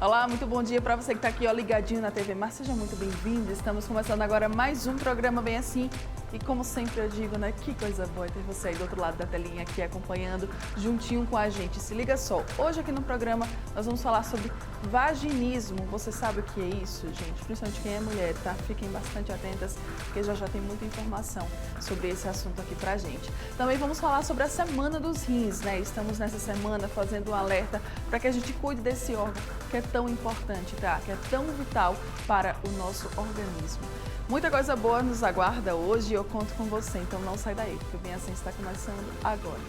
Olá, muito bom dia para você que está aqui, ó, ligadinho na TV Mar. Seja muito bem-vindo. Estamos começando agora mais um programa Bem Assim. E como sempre eu digo, né, que coisa boa ter você aí do outro lado da telinha aqui acompanhando juntinho com a gente. Se liga só, hoje aqui no programa nós vamos falar sobre vaginismo. Você sabe o que é isso, gente? Principalmente quem é mulher, tá? Fiquem bastante atentas, porque já tem muita informação sobre esse assunto aqui pra gente. Também vamos falar sobre a Semana dos Rins, né? Estamos nessa semana fazendo um alerta para que a gente cuide desse órgão que é tão importante, tá? Que é tão vital para o nosso organismo. Muita coisa boa nos aguarda hoje e eu conto com você, então não sai daí, porque o Bem Assim está começando agora.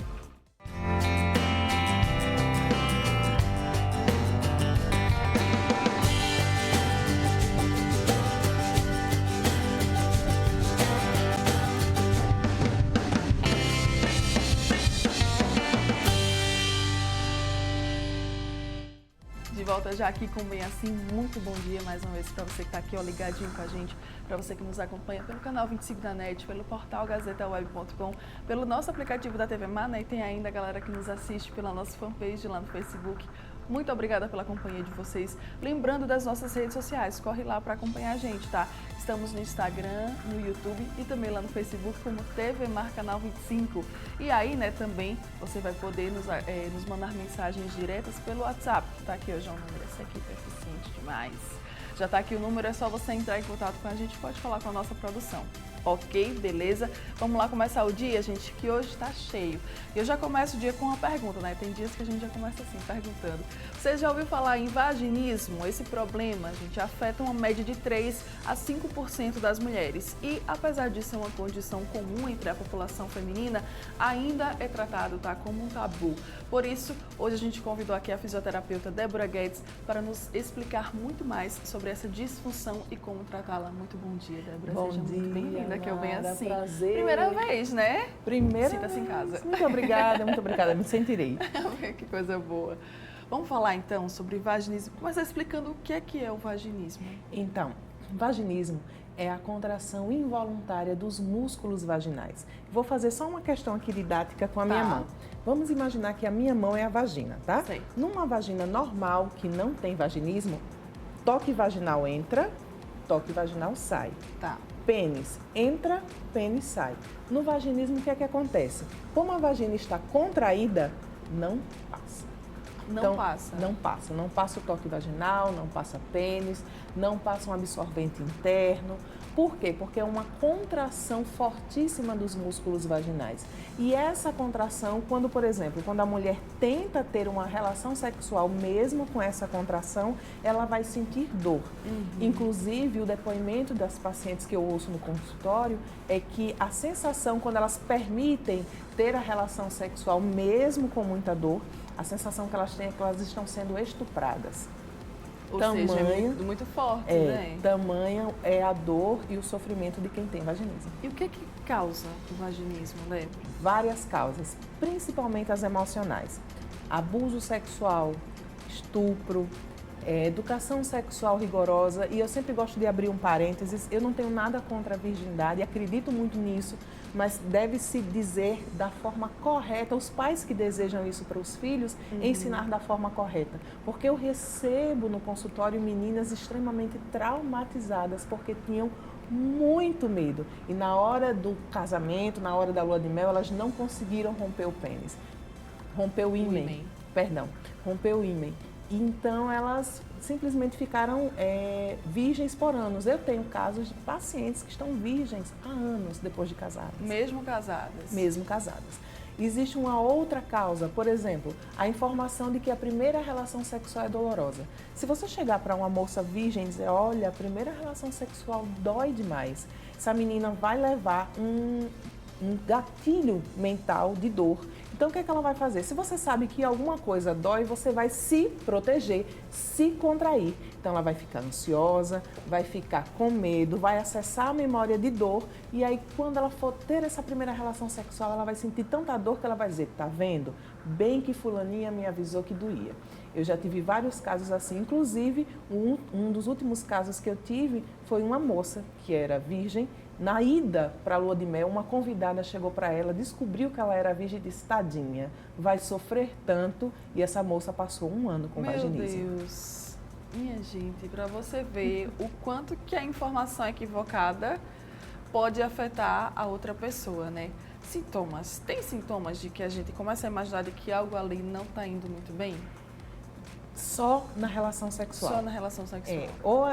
De volta já aqui com Bem Assim, muito bom dia mais uma vez para você que está aqui, ó, ligadinho com a gente, para você que nos acompanha pelo canal 25 da NET, pelo portal gazetaweb.com, pelo nosso aplicativo da TV Mar, né? E tem ainda a galera que nos assiste pela nossa fanpage lá no Facebook. Muito obrigada pela companhia de vocês. Lembrando das nossas redes sociais, corre lá para acompanhar a gente, tá? Estamos no Instagram, no YouTube e também lá no Facebook como TV Mar Canal 25. E aí, né, também você vai poder nos mandar mensagens diretas pelo WhatsApp. Tá aqui hoje o número, esse aqui tá eficiente demais. Já tá aqui o número, é só você entrar em contato com a gente, pode falar com a nossa produção. Ok, beleza? Vamos lá começar o dia, gente, que hoje está cheio. Eu já começo o dia com uma pergunta, né? Tem dias que a gente já começa assim, perguntando. Você já ouviu falar em vaginismo? Esse problema, gente, afeta uma média de 3 a 5% das mulheres. E, apesar de ser uma condição comum entre a população feminina, ainda é tratado, tá, como um tabu. Por isso, hoje a gente convidou aqui a fisioterapeuta Débora Guedes para nos explicar muito mais sobre essa disfunção e como tratá-la. Muito bom dia, Débora. Bom Seja dia, muito bem-vinda, que eu Bem Assim. Prazer. Primeira vez, né? Primeira Sinta-se vez. em casa. Muito obrigada, me sentirei. Que coisa boa. Vamos falar então sobre vaginismo. Começar explicando o que é o vaginismo. Então, vaginismo é a contração involuntária dos músculos vaginais. Vou fazer só uma questão aqui didática com a minha mão. Vamos imaginar que a minha mão é a vagina, tá? Sei. Numa vagina normal, que não tem vaginismo, toque vaginal entra, toque vaginal sai. Tá. Pênis entra, pênis sai. No vaginismo, o que é que acontece? Como a vagina está contraída, não passa. Não passa o toque vaginal, não passa pênis, não passa um absorvente interno. Por quê? Porque é uma contração fortíssima dos músculos vaginais. E essa contração, quando, por exemplo, quando a mulher tenta ter uma relação sexual, mesmo com essa contração, ela vai sentir dor. Inclusive, o depoimento das pacientes que eu ouço no consultório é que a sensação, quando elas permitem ter a relação sexual, mesmo com muita dor, a sensação que elas têm é que elas estão sendo estupradas. Ou seja, é muito forte, né? Tamanho é a dor e o sofrimento de quem tem vaginismo. E o que causa o vaginismo, Débora? Várias causas, principalmente as emocionais. Abuso sexual, estupro, educação sexual rigorosa. E eu sempre gosto de abrir um parênteses, eu não tenho nada contra a virgindade, acredito muito nisso, mas deve-se dizer da forma correta, os pais que desejam isso para os filhos, ensinar da forma correta. Porque eu recebo no consultório meninas extremamente traumatizadas, porque tinham muito medo. E na hora do casamento, na hora da lua de mel, elas não conseguiram romper o pênis. Rompeu o ímen. Rompeu o ímen. Então, elas simplesmente ficaram virgens por anos. Eu tenho casos de pacientes que estão virgens há anos depois de casadas. Mesmo casadas? Mesmo casadas. Existe uma outra causa, por exemplo, a informação de que a primeira relação sexual é dolorosa. Se você chegar para uma moça virgem e dizer, olha, a primeira relação sexual dói demais, essa menina vai levar um gatilho mental de dor. Então, o que é que ela vai fazer? Se você sabe que alguma coisa dói, você vai se proteger, se contrair. Então, ela vai ficar ansiosa, vai ficar com medo, vai acessar a memória de dor e aí, quando ela for ter essa primeira relação sexual, ela vai sentir tanta dor que ela vai dizer, tá vendo? Bem que fulaninha me avisou que doía. Eu já tive vários casos assim, inclusive um dos últimos casos que eu tive foi uma moça que era virgem. Na ida para a lua de mel, uma convidada chegou para ela, descobriu que ela era virgem e disse, tadinha, vai sofrer tanto. E essa moça passou 1 ano com vaginismo. Meu Deus! Minha gente, para você ver o quanto que a informação equivocada pode afetar a outra pessoa, né? Sintomas. Tem sintomas de que a gente começa a imaginar de que algo ali não está indo muito bem? Só na relação sexual. Só na relação sexual.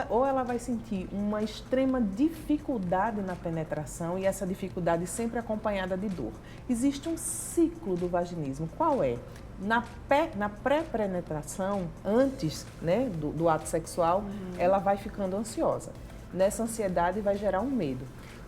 Ou ela vai sentir uma extrema dificuldade na penetração e essa dificuldade sempre acompanhada de dor. Existe um ciclo do vaginismo. Qual é? Na pré-penetração, antes, né, do ato sexual, ela vai ficando ansiosa. Nessa ansiedade vai gerar um medo.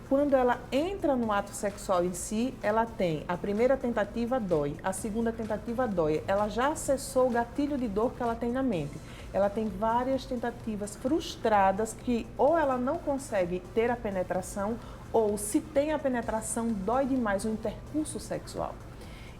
Quando ela entra no ato sexual em si, ela tem a primeira tentativa dói, a segunda tentativa dói. Ela já acessou o gatilho de dor que ela tem na mente. Ela tem várias tentativas frustradas que ou ela não consegue ter a penetração ou se tem a penetração dói demais o intercurso sexual.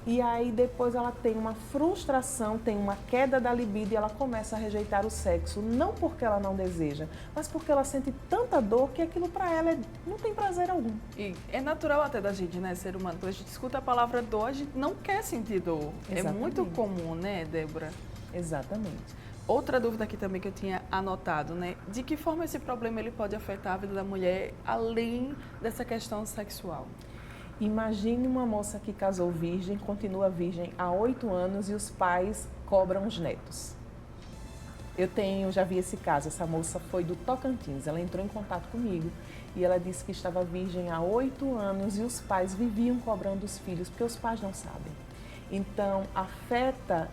E aí depois ela tem uma frustração, tem uma queda da libido e ela começa a rejeitar o sexo. Não porque ela não deseja, mas porque ela sente tanta dor que aquilo para ela não tem prazer algum. E é natural até da gente, né, ser humano. Quando a gente escuta a palavra dor, a gente não quer sentir dor. Exatamente. É muito comum, né, Débora? Exatamente. Outra dúvida aqui também que eu tinha anotado, né? De que forma esse problema ele pode afetar a vida da mulher, além dessa questão sexual? Imagine uma moça que casou virgem, continua virgem há 8 anos e os pais cobram os netos. Já vi esse caso, essa moça foi do Tocantins, ela entrou em contato comigo e ela disse que estava virgem há 8 anos e os pais viviam cobrando os filhos, porque os pais não sabem. Então, afeta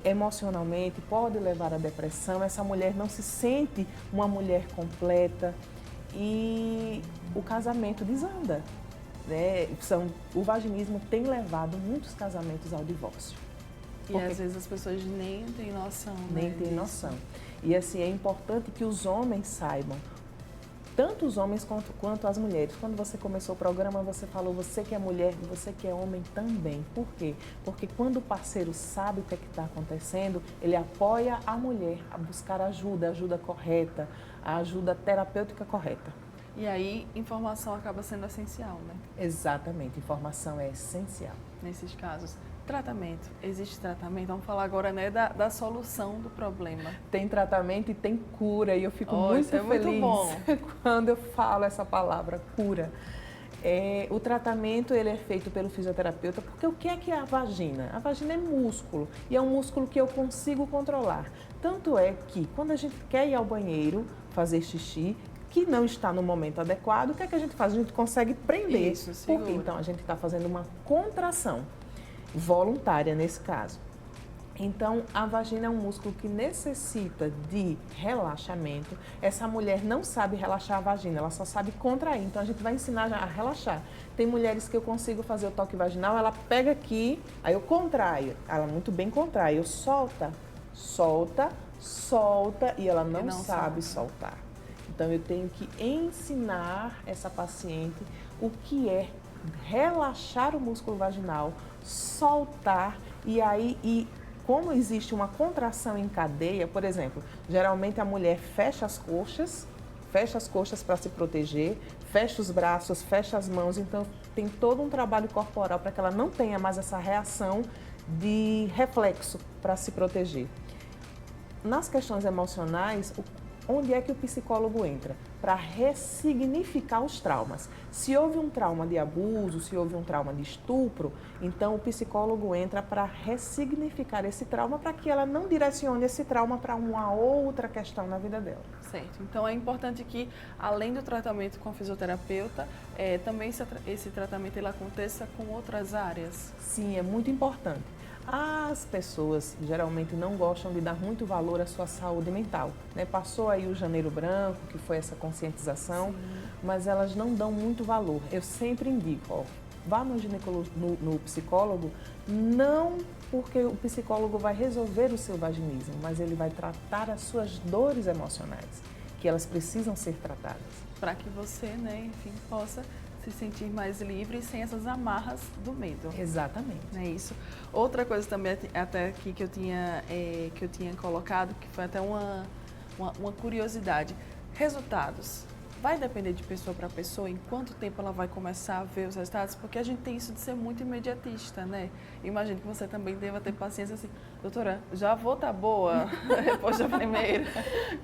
emocionalmente, pode levar à depressão, essa mulher não se sente uma mulher completa e o casamento desanda. Né? O vaginismo tem levado muitos casamentos ao divórcio. E às vezes as pessoas nem têm noção. Nem têm noção. E assim, é importante que os homens saibam, tanto os homens quanto as mulheres. Quando você começou o programa, você falou, você que é mulher, você que é homem também. Por quê? Porque quando o parceiro sabe o que está acontecendo, ele apoia a mulher a buscar ajuda, a ajuda correta, a ajuda terapêutica correta. E aí, informação acaba sendo essencial, né? Exatamente, informação é essencial. Nesses casos. Tratamento. Existe tratamento? Vamos falar agora, né, da solução do problema. Tem tratamento e tem cura, e eu fico muito feliz muito bom. quando eu falo essa palavra, cura. O tratamento ele é feito pelo fisioterapeuta, porque o que é a vagina? A vagina é músculo, e é um músculo que eu consigo controlar. Tanto é que, quando a gente quer ir ao banheiro, fazer xixi, que não está no momento adequado, o que é que a gente faz? A gente consegue prender. Isso, segura. Porque então a gente está fazendo uma contração voluntária nesse caso. Então, a vagina é um músculo que necessita de relaxamento. Essa mulher não sabe relaxar a vagina, ela só sabe contrair. Então, a gente vai ensinar a relaxar. Tem mulheres que eu consigo fazer o toque vaginal, ela pega aqui, aí eu contraio. Ela muito bem contrai. Eu solta, e ela não sabe soltar. Então, eu tenho que ensinar essa paciente o que é relaxar o músculo vaginal, soltar e como existe uma contração em cadeia, por exemplo, geralmente a mulher fecha as coxas para se proteger, fecha os braços, fecha as mãos, então tem todo um trabalho corporal para que ela não tenha mais essa reação de reflexo para se proteger. Nas questões emocionais, onde é que o psicólogo entra? Para ressignificar os traumas. Se houve um trauma de abuso, se houve um trauma de estupro, então o psicólogo entra para ressignificar esse trauma para que ela não direcione esse trauma para uma outra questão na vida dela. Certo. Então é importante que, além do tratamento com a fisioterapeuta, também esse tratamento ele aconteça com outras áreas. Sim, é muito importante. As pessoas geralmente não gostam de dar muito valor à sua saúde mental, né? Passou aí o Janeiro Branco, que foi essa conscientização, mas elas não dão muito valor. Eu sempre indico, vá no psicólogo, não porque o psicólogo vai resolver o seu vaginismo, mas ele vai tratar as suas dores emocionais, que elas precisam ser tratadas. Para que você, né, enfim, possa se sentir mais livre sem essas amarras do medo. Exatamente. É isso. Outra coisa também até aqui que eu tinha colocado, que foi até uma curiosidade. Resultados. vai depender de pessoa para pessoa, em quanto tempo ela vai começar a ver os resultados, porque a gente tem isso de ser muito imediatista, né? Imagino que você também deva ter paciência assim, doutora, já vou estar boa depois da primeira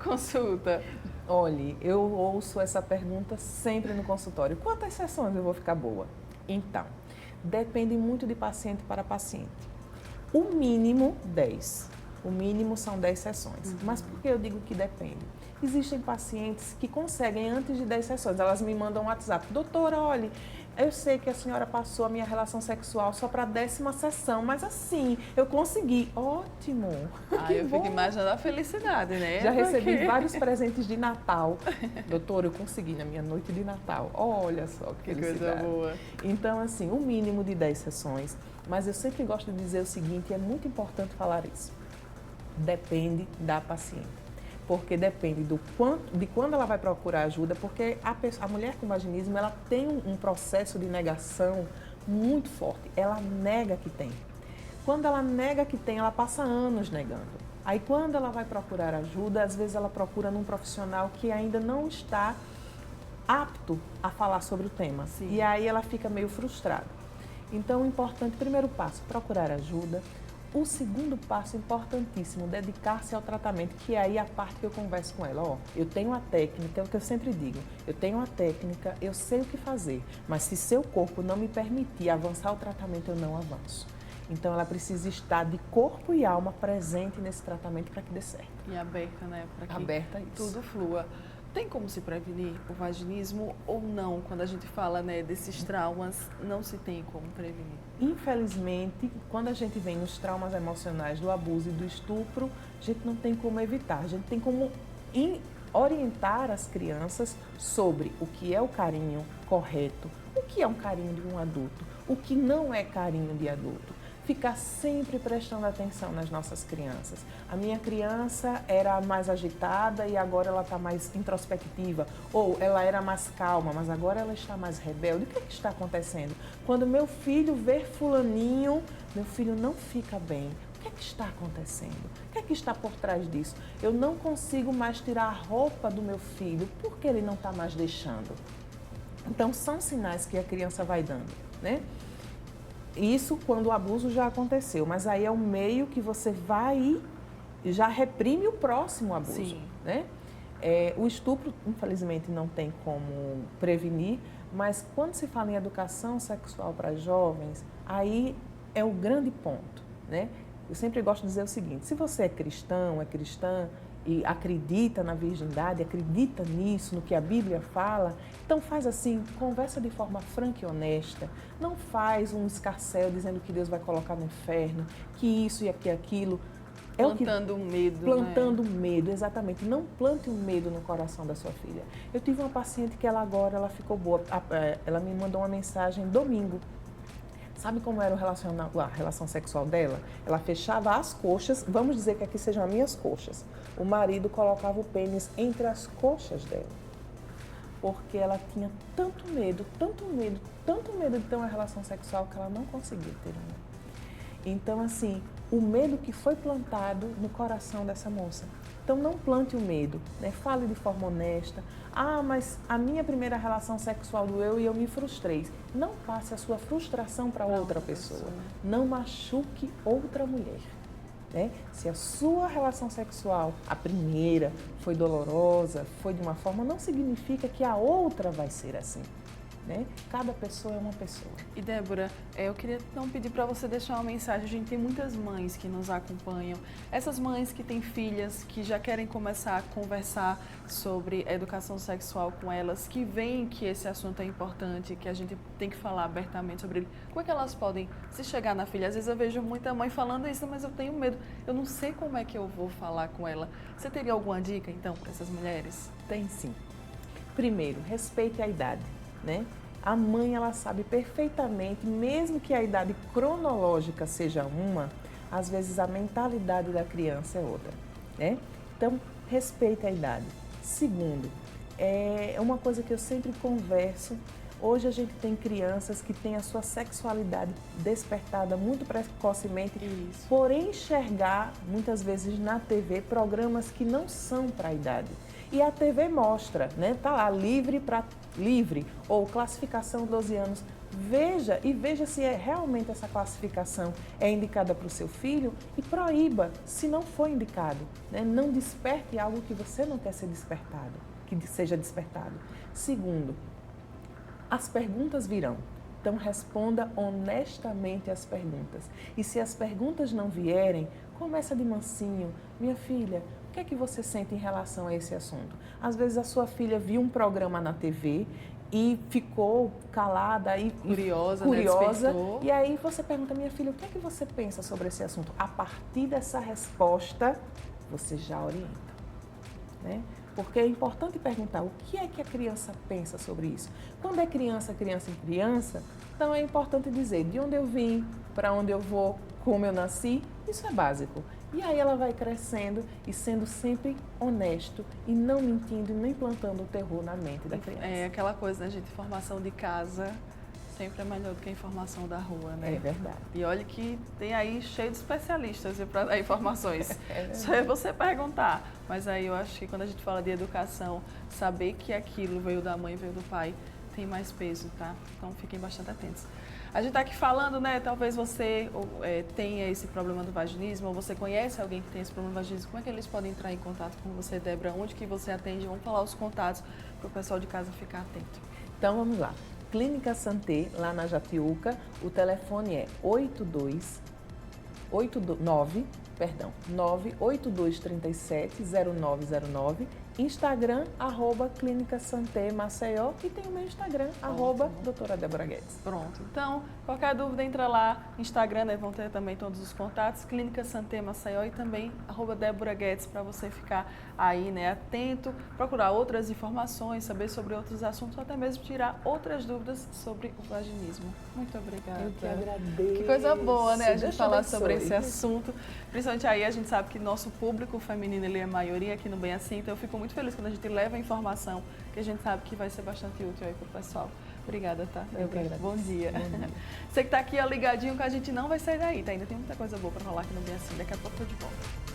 consulta. Olhe, eu ouço essa pergunta sempre no consultório. Quantas sessões eu vou ficar boa? Então, depende muito de paciente para paciente. O mínimo 10. O mínimo são 10 sessões. Mas por que eu digo que depende? Existem pacientes que conseguem antes de 10 sessões. Elas me mandam um WhatsApp. Doutora, olha, eu sei que a senhora passou a minha relação sexual só para a 10ª sessão, mas assim, eu consegui. Ótimo! Eu fico imaginando a felicidade, né? Já recebi vários presentes de Natal. Doutora, eu consegui na minha noite de Natal. Olha só que felicidade. Coisa boa. Então, assim, o mínimo de 10 sessões. Mas eu sempre gosto de dizer o seguinte, é muito importante falar isso. Depende da paciente. Porque depende de quando ela vai procurar ajuda, porque a mulher com vaginismo, ela tem um processo de negação muito forte. Ela nega que tem. Quando ela nega que tem, ela passa anos negando. Aí quando ela vai procurar ajuda, às vezes ela procura num profissional que ainda não está apto a falar sobre o tema. Sim. E aí ela fica meio frustrada. Então, o importante, primeiro passo, procurar ajuda. O segundo passo, importantíssimo, dedicar-se ao tratamento, que é aí a parte que eu converso com ela. Ó, eu tenho a técnica, é o que eu sempre digo, eu tenho a técnica, eu sei o que fazer, mas se seu corpo não me permitir avançar o tratamento, eu não avanço. Então, ela precisa estar de corpo e alma presente nesse tratamento para que dê certo. E aberta, né? Para que aberta isso. Tudo flua. Tem como se prevenir o vaginismo ou não? Quando a gente fala, né, desses traumas, não se tem como prevenir? Infelizmente, quando a gente vem nos traumas emocionais do abuso e do estupro, a gente não tem como evitar. A gente tem como orientar as crianças sobre o que é o carinho correto, o que é um carinho de um adulto, o que não é carinho de adulto. Ficar sempre prestando atenção nas nossas crianças. A minha criança era mais agitada e agora ela está mais introspectiva. Ou ela era mais calma, mas agora ela está mais rebelde. O que está acontecendo? Quando meu filho vê fulaninho, meu filho não fica bem. O que está acontecendo? O que está por trás disso? Eu não consigo mais tirar a roupa do meu filho porque ele não está mais deixando. Então, são sinais que a criança vai dando, né? Isso quando o abuso já aconteceu, mas aí é o meio que você vai e já reprime o próximo abuso. Sim. Né? O estupro, infelizmente, não tem como prevenir, mas quando se fala em educação sexual para jovens, aí é o grande ponto. Né? Eu sempre gosto de dizer o seguinte, se você é cristão, é cristã, e acredita na virgindade, acredita nisso, no que a Bíblia fala, então faz assim, conversa de forma franca e honesta, não faz um escarcéu dizendo que Deus vai colocar no inferno, que isso e aquilo. Plantando medo, Plantando medo, exatamente. Não plante um medo no coração da sua filha. Eu tive uma paciente que ela ficou boa, ela me mandou uma mensagem domingo. Sabe como era a relação sexual dela? Ela fechava as coxas, vamos dizer que aqui sejam as minhas coxas. O marido colocava o pênis entre as coxas dela. Porque ela tinha tanto medo de ter uma relação sexual que ela não conseguia ter uma. Então, assim, o medo que foi plantado no coração dessa moça. Então, não plante o medo, né? Fale de forma honesta. Ah, mas a minha primeira relação sexual doeu e eu me frustrei. Não passe a sua frustração para outra pessoa. Não machuque outra mulher. Né? Se a sua relação sexual, a primeira, foi dolorosa, foi de uma forma, não significa que a outra vai ser assim. Né? Cada pessoa é uma pessoa. E Débora, eu queria então pedir para você deixar uma mensagem. A gente tem muitas mães que nos acompanham, essas mães que têm filhas, que já querem começar a conversar sobre educação sexual com elas, que veem que esse assunto é importante, que a gente tem que falar abertamente sobre ele. Como é que elas podem se chegar na filha? Às vezes eu vejo muita mãe falando isso, mas eu tenho medo, eu não sei como é que eu vou falar com ela. Você teria alguma dica então para essas mulheres? Tem sim. Primeiro, respeite a idade. Né? A mãe, ela sabe perfeitamente, mesmo que a idade cronológica seja uma, às vezes a mentalidade da criança é outra. Né? Então, respeite a idade. Segundo, é uma coisa que eu sempre converso, Hoje a gente tem crianças que têm a sua sexualidade despertada muito precocemente, por enxergar, muitas vezes na TV, programas que não são para a idade. E a TV mostra, né? Tá lá, livre ou classificação 12 anos. Veja se realmente essa classificação é indicada para o seu filho e proíba se não for indicado. Né? Não desperte algo que você não quer ser despertado, que seja despertado. Segundo, as perguntas virão. Então, responda honestamente as perguntas. E se as perguntas não vierem, começa de mansinho. Minha filha, o que é que você sente em relação a esse assunto? Às vezes a sua filha viu um programa na TV e ficou calada e curiosa, né? E aí você pergunta, minha filha, o que é que você pensa sobre esse assunto? A partir dessa resposta, você já orienta, né? Porque é importante perguntar o que é que a criança pensa sobre isso. Quando é criança, então é importante dizer de onde eu vim, para onde eu vou, como eu nasci, isso é básico. E aí ela vai crescendo e sendo sempre honesto e não mentindo e nem plantando o terror na mente da criança. É aquela coisa, né, gente? Informação de casa sempre é melhor do que a informação da rua, né? É verdade. E olha que tem aí cheio de especialistas para dar informações. Só é você perguntar. Mas aí eu acho que quando a gente fala de educação, saber que aquilo veio da mãe, veio do pai, tem mais peso, tá? Então fiquem bastante atentos. A gente está aqui falando, né? Talvez você tenha esse problema do vaginismo, ou você conhece alguém que tem esse problema do vaginismo. Como é que eles podem entrar em contato com você, Débora? Onde que você atende? Vamos falar os contatos para o pessoal de casa ficar atento. Então vamos lá. Clínica Santé, lá na Jatiuca, o telefone é 98237-0909, Instagram, @Clínica Santé Maceió, e tem o meu Instagram, @doutora Débora Guedes. Pronto, então, qualquer dúvida, entra lá, Instagram, né, vão ter também todos os contatos, Clínica Santé Maceió e também @Débora Guedes, para você ficar aí, né, atento, procurar outras informações, saber sobre outros assuntos, ou até mesmo tirar outras dúvidas sobre o vaginismo. Muito obrigada. Eu que agradeço. Que coisa boa, né, a gente Deus falar abençoe sobre esse assunto. Principalmente aí, a gente sabe que nosso público feminino, ele é a maioria aqui no Bem Assim, então eu fico muito feliz quando a gente leva a informação que a gente sabe que vai ser bastante útil aí para o pessoal. Obrigada, tá? Eu que agradeço. Bom dia. Bom dia. Você que está aqui, ó, ligadinho, que a gente não vai sair daí, tá? Ainda tem muita coisa boa para rolar aqui no Bem Assim. Daqui a pouco eu tô de volta.